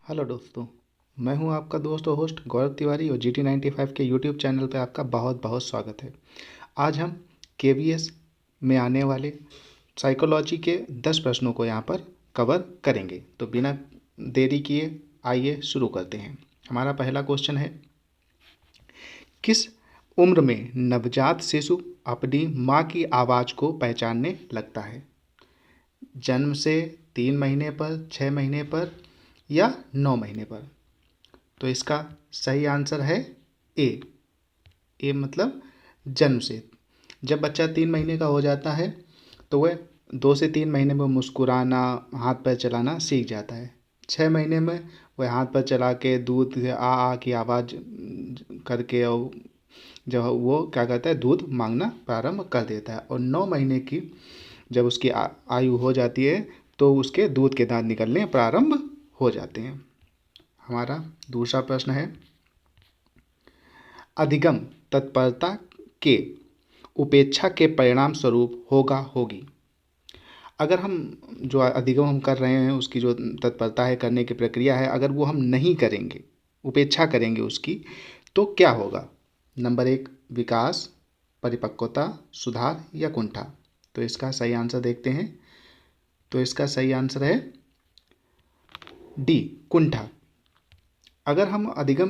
Hello दोस्तों। मैं हूं आपका दोस्त और होस्ट गौरव तिवारी और GT95 के यूट्यूब चैनल पे आपका बहुत बहुत स्वागत है। आज हम KVS में आने वाले साइकोलॉजी के 10 प्रश्नों को यहाँ पर कवर करेंगे। तो बिना देरी किए आइए शुरू करते हैं। हमारा पहला क्वेश्चन है, किस उम्र में नवजात शिशु अपनी माँ की आवाज़ को पहचानने लगता है? जन्म से 3 महीने पर, 6 महीने पर या 9 महीने पर? तो इसका सही आंसर है ए। ए मतलब जन्म से। जब बच्चा 3 महीने का हो जाता है तो वह 2 से 3 महीने में मुस्कुराना, हाथ पैर चलाना सीख जाता है। 6 महीने में वह हाथ पैर चला के दूध आ की आवाज़ करके और जब वो क्या करता है, दूध मांगना प्रारंभ कर देता है। और 9 महीने की जब उसकी आयु हो जाती है तो उसके दूध के दांत निकलने प्रारंभ हो जाते हैं। हमारा दूसरा प्रश्न है, अधिगम तत्परता के उपेक्षा के परिणाम स्वरूप होगा होगी। अगर हम जो अधिगम हम कर रहे हैं उसकी जो तत्परता है, करने की प्रक्रिया है, अगर वो हम नहीं करेंगे, उपेक्षा करेंगे उसकी, तो क्या होगा? नंबर 1 विकास, परिपक्वता, सुधार या कुंठा? तो इसका सही आंसर देखते हैं। तो इसका सही आंसर है डी, कुंठा। अगर हम अधिगम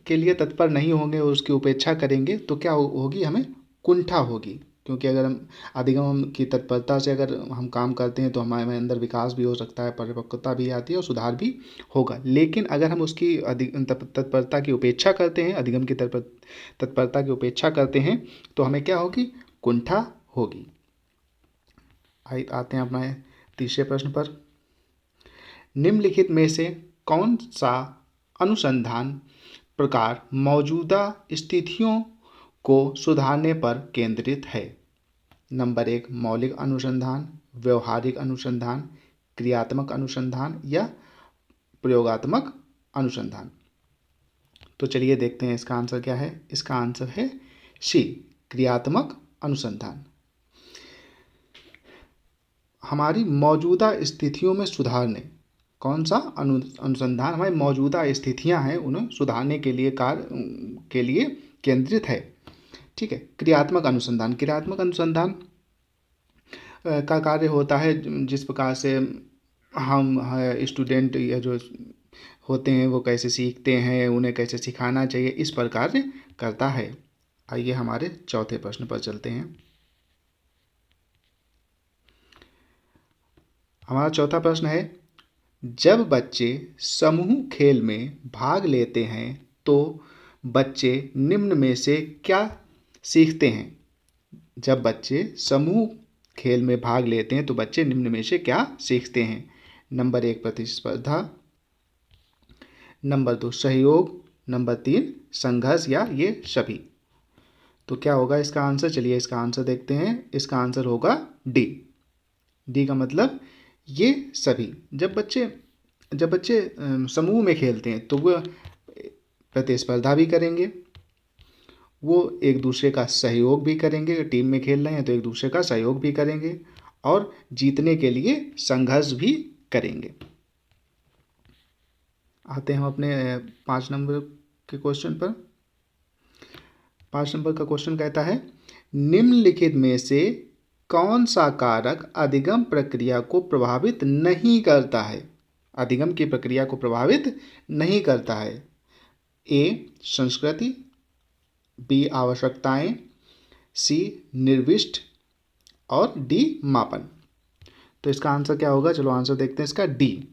के लिए तत्पर नहीं होंगे और उसकी उपेक्षा करेंगे तो क्या होगी? हमें कुंठा होगी। क्योंकि अगर हम अधिगम की तत्परता से अगर हम काम करते हैं तो हमारे अंदर विकास भी हो सकता है, परिपक्वता भी आती है और सुधार भी होगा। लेकिन अगर हम उसकी तत्परता की उपेक्षा करते हैं, अधिगम की तत्परता की उपेक्षा करते हैं तो हमें क्या होगी? कुंठा होगी। आते हैं अपना तीसरे प्रश्न पर। निम्नलिखित में से कौन सा अनुसंधान प्रकार मौजूदा स्थितियों को सुधारने पर केंद्रित है? नंबर 1 मौलिक अनुसंधान, व्यवहारिक अनुसंधान, क्रियात्मक अनुसंधान या प्रयोगात्मक अनुसंधान? तो चलिए देखते हैं इसका आंसर क्या है। इसका आंसर है सी, क्रियात्मक अनुसंधान। हमारी मौजूदा स्थितियों में सुधारने, कौन सा अनुसंधान हमारी मौजूदा स्थितियां हैं उन्हें सुधारने के लिए केंद्रित है। ठीक है। क्रियात्मक अनुसंधान, क्रियात्मक अनुसंधान का कार्य होता है जिस प्रकार से हम स्टूडेंट या जो होते हैं वो कैसे सीखते हैं, उन्हें कैसे सिखाना चाहिए, इस पर कार्य करता है। आइए हमारे चौथे प्रश्न पर चलते हैं। हमारा चौथा प्रश्न है, जब बच्चे समूह खेल में भाग लेते हैं तो बच्चे निम्न में से क्या सीखते हैं? जब बच्चे समूह खेल में भाग लेते हैं तो बच्चे निम्न में से क्या सीखते हैं? नंबर 1 प्रतिस्पर्धा, नंबर 2 सहयोग, नंबर 3 संघर्ष या ये सभी? तो क्या होगा इसका आंसर? चलिए इसका आंसर देखते हैं। इसका आंसर होगा डी। डी का मतलब ये सभी। जब बच्चे समूह में खेलते हैं तो वो प्रतिस्पर्धा भी करेंगे, वो एक दूसरे का सहयोग भी करेंगे। टीम में खेल रहे हैं तो एक दूसरे का सहयोग भी करेंगे और जीतने के लिए संघर्ष भी करेंगे। आते हैं हम अपने 5 नंबर के क्वेश्चन पर। 5 नंबर का क्वेश्चन कहता है, निम्नलिखित में से कौन सा कारक अधिगम प्रक्रिया को प्रभावित नहीं करता है? अधिगम की प्रक्रिया को प्रभावित नहीं करता है। ए संस्कृति, बी आवश्यकताएं, सी निर्विष्ट और डी मापन? तो इसका आंसर क्या होगा? चलो आंसर देखते हैं इसका डी।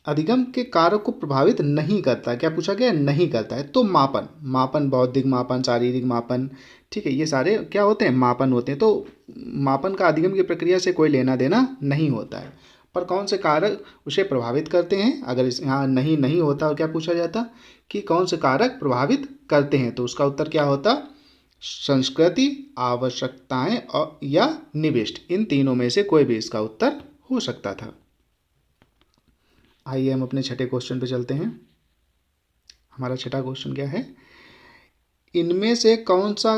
अधिगम के कारक को प्रभावित नहीं करता, क्या पूछा गया? नहीं करता है। तो मापन बौद्धिक मापन, शारीरिक मापन, ठीक है, ये सारे क्या होते हैं? मापन होते हैं। तो मापन का अधिगम की प्रक्रिया से कोई लेना देना नहीं होता है। पर कौन से कारक उसे प्रभावित करते हैं? अगर इस यहाँ नहीं होता और क्या पूछा जाता कि कौन से कारक प्रभावित करते हैं, तो उसका उत्तर क्या होता? संस्कृति, आवश्यकताएं और या निविष्ट। इन तीनों में से कोई भी इसका उत्तर हो सकता था। आइए हम अपने छठे क्वेश्चन पे चलते हैं। हमारा छठा क्वेश्चन क्या है? इनमें से कौन सा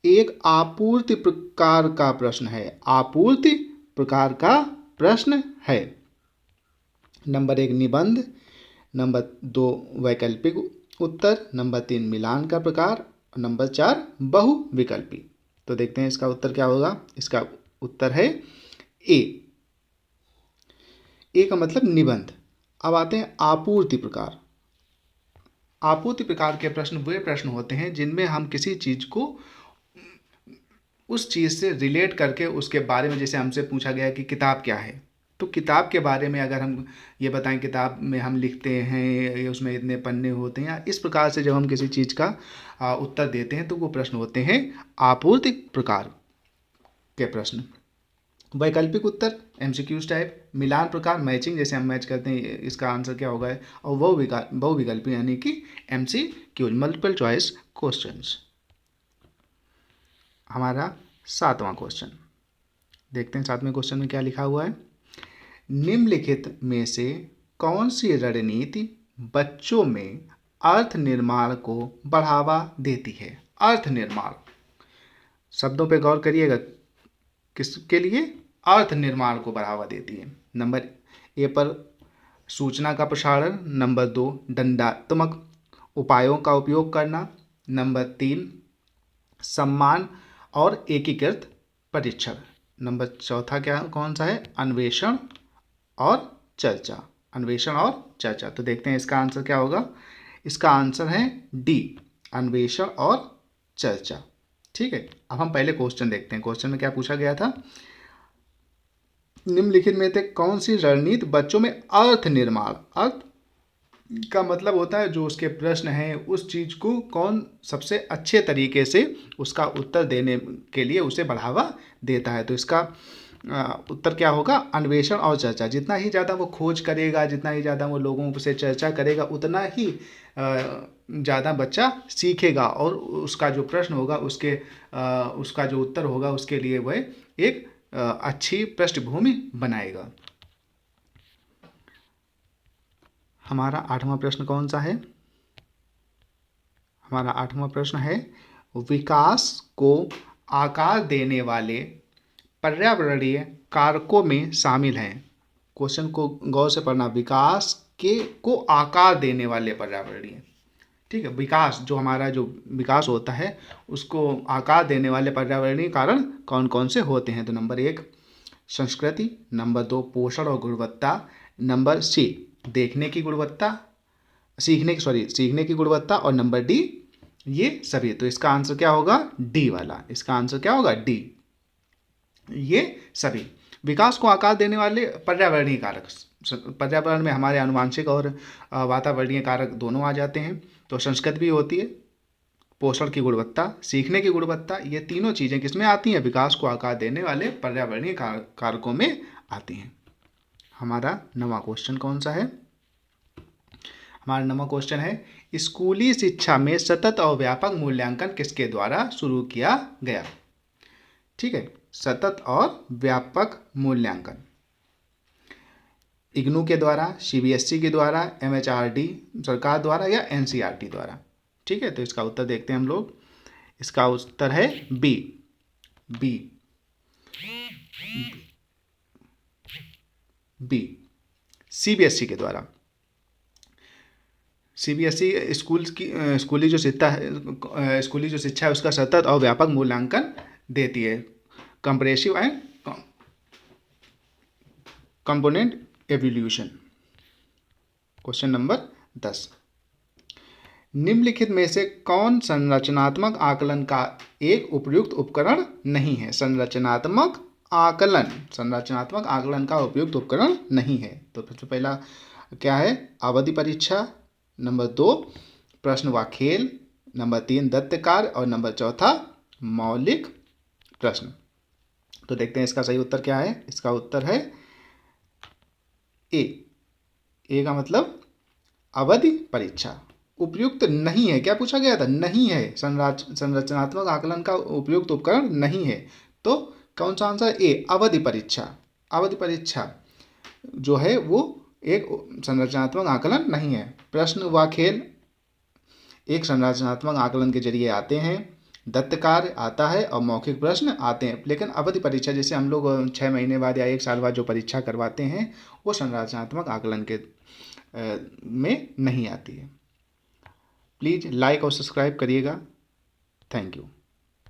एक आपूर्ति प्रकार का प्रश्न है? आपूर्ति प्रकार का प्रश्न है। नंबर 1 निबंध, नंबर 2 वैकल्पिक उत्तर, नंबर 3 मिलान का प्रकार और नंबर 4 बहुविकल्पी। तो देखते हैं इसका उत्तर क्या होगा। इसका उत्तर है ए। ए का मतलब निबंध। अब आते हैं आपूर्ति प्रकार। आपूर्ति प्रकार के प्रश्न वे प्रश्न होते हैं जिनमें हम किसी चीज़ को उस चीज़ से रिलेट करके उसके बारे में, जैसे हमसे पूछा गया कि किताब क्या है, तो किताब के बारे में अगर हम ये बताएं किताब में हम लिखते हैं ये उसमें इतने पन्ने होते हैं, या इस प्रकार से जब हम किसी चीज़ का उत्तर देते हैं तो वो प्रश्न होते हैं आपूर्ति प्रकार के प्रश्न। वैकल्पिक उत्तर एमसीक्यूज टाइप, मिलान प्रकार मैचिंग, जैसे हम मैच करते हैं इसका आंसर क्या होगा, और बहुविकल्पी यानी कि एमसीक्यूज मल्टीपल चॉइस क्वेश्चंस। हमारा 7वां क्वेश्चन देखते हैं। 7वें क्वेश्चन में क्या लिखा हुआ है। निम्नलिखित में से कौन सी रणनीति बच्चों में अर्थ निर्माण को बढ़ावा देती है। अर्थ निर्माण, शब्दों पे गौर करिएगा, किसके लिए, अर्थ निर्माण को बढ़ावा देती है। नंबर ए पर सूचना का प्रसारण, नंबर 2 दंडात्मक उपायों का उपयोग करना, नंबर 3 सम्मान और एकीकृत परीक्षण, नंबर 4 क्या कौन सा है, अन्वेषण और चर्चा। अन्वेषण और चर्चा। तो देखते हैं इसका आंसर क्या होगा। इसका आंसर है डी, अन्वेषण और चर्चा। ठीक है, अब हम पहले क्वेश्चन देखते हैं। क्वेश्चन में क्या पूछा गया था, निम्नलिखित में से कौन सी रणनीति बच्चों में अर्थ निर्माण, अर्थ का मतलब होता है जो उसके प्रश्न हैं उस चीज़ को कौन सबसे अच्छे तरीके से उसका उत्तर देने के लिए उसे बढ़ावा देता है। तो इसका उत्तर क्या होगा, अन्वेषण और चर्चा। जितना ही ज़्यादा वो खोज करेगा, जितना ही ज़्यादा वो लोगों से चर्चा करेगा, उतना ही ज़्यादा बच्चा सीखेगा और उसका जो प्रश्न होगा उसका जो उत्तर होगा उसके लिए वह एक अच्छी पृष्ठभूमि बनाएगा। हमारा 8वां प्रश्न कौन सा है। हमारा 8वां प्रश्न है, विकास को आकार देने वाले पर्यावरणीय कारकों में शामिल हैं। क्वेश्चन को गौर से पढ़ना। विकास को आकार देने वाले पर्यावरणीय, ठीक है, विकास जो हमारा जो विकास होता है उसको आकार देने वाले पर्यावरणीय कारण कौन कौन से होते हैं। तो नंबर 1 संस्कृति, नंबर 2 पोषण और गुणवत्ता, नंबर सी देखने की गुणवत्ता, सीखने की गुणवत्ता, और नंबर डी ये सभी। तो इसका आंसर क्या होगा, डी वाला। इसका आंसर क्या होगा, डी, ये सभी। विकास को आकार देने वाले पर्यावरणीय कारक, पर्यावरण में हमारे आनुवांशिक और वातावरणीय कारक दोनों आ जाते हैं। तो संस्कृति भी होती है, पोषण की गुणवत्ता, सीखने की गुणवत्ता, ये तीनों चीज़ें किसमें आती हैं, विकास को आकार देने वाले पर्यावरणीय कारकों में आती हैं। हमारा 9वां क्वेश्चन कौन सा है। हमारा 9वां क्वेश्चन है, स्कूली शिक्षा में सतत और व्यापक मूल्यांकन किसके द्वारा शुरू किया गया। ठीक है, सतत और व्यापक मूल्यांकन इग्नू के द्वारा, सीबीएसई के द्वारा, एमएचआरडी सरकार द्वारा, या एनसीईआरटी द्वारा। ठीक है, तो इसका उत्तर देखते हैं हम लोग। इसका उत्तर है बी, सीबीएसई के द्वारा। सीबीएसई स्कूली जो शिक्षा है उसका सतत और व्यापक मूल्यांकन देती है, compressive and component evolution. Question number 10, निम्नलिखित में से कौन संरचनात्मक आकलन का एक उपयुक्त उपकरण नहीं है। संरचनात्मक आकलन का उपयुक्त उपकरण नहीं है। तो सबसे पहला क्या है, अवधि परीक्षा, नंबर 2 प्रश्न व खेल, नंबर 3 दत्त कार्य, और नंबर 4 मौलिक प्रश्न। तो देखते हैं इसका सही उत्तर क्या है। इसका उत्तर है ए का मतलब अवधि परीक्षा उपयुक्त नहीं है। क्या पूछा गया था, नहीं है, संरचनात्मक आकलन का उपयुक्त उपकरण नहीं है। तो कौन सा आंसर, ए अवधि परीक्षा। अवधि परीक्षा जो है वो एक संरचनात्मक आकलन नहीं है। प्रश्न व खेल एक संरचनात्मक आकलन के जरिए आते हैं। दत्त कार्य आता है और मौखिक प्रश्न आते हैं, लेकिन अवधि परीक्षा जैसे हम लोग 6 महीने बाद या 1 साल बाद जो परीक्षा करवाते हैं वो संरचनात्मक आकलन के में नहीं आती है। प्लीज़ लाइक और सब्सक्राइब करिएगा। Thank you.